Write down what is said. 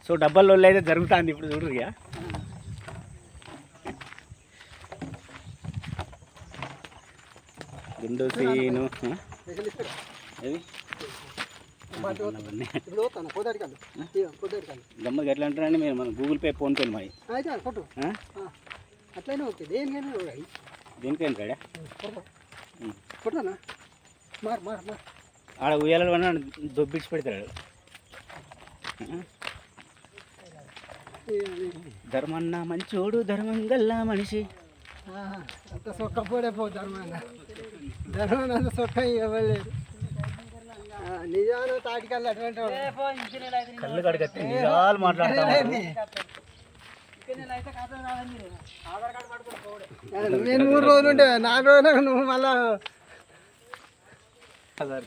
so డబ్బల్లో అయితే జరుగుతుంది ఇప్పుడు చూడరు ఇక గుండు సీను ఏది గమ్మకి ఎట్లా అంటారండి మీరు మన గూగుల్ పే ఫోన్పే మరి అట్లయినా ఓకే దేనికైనా దేనికైనా రాడా కొట్టానా మార్ మార్ మార్ ఆడ ఉయ్యాల దొబ్బిడిచి పెడతాడు ధర్మన్న మంచోడు ధర్మం గల్లా మనిషి అంత సొక్క పోడేపో ధర్మాన ధర్మాన అంత సొక్క ఇవ్వలేదు నిజాన తాటికల్లా అటువంటి కళ్ళు కడిగట్టి నిజాలు మాట్లాడతాను నేను 3 రోజులు ఉంటే 4 రోజులకు నువ్వు మళ్ళా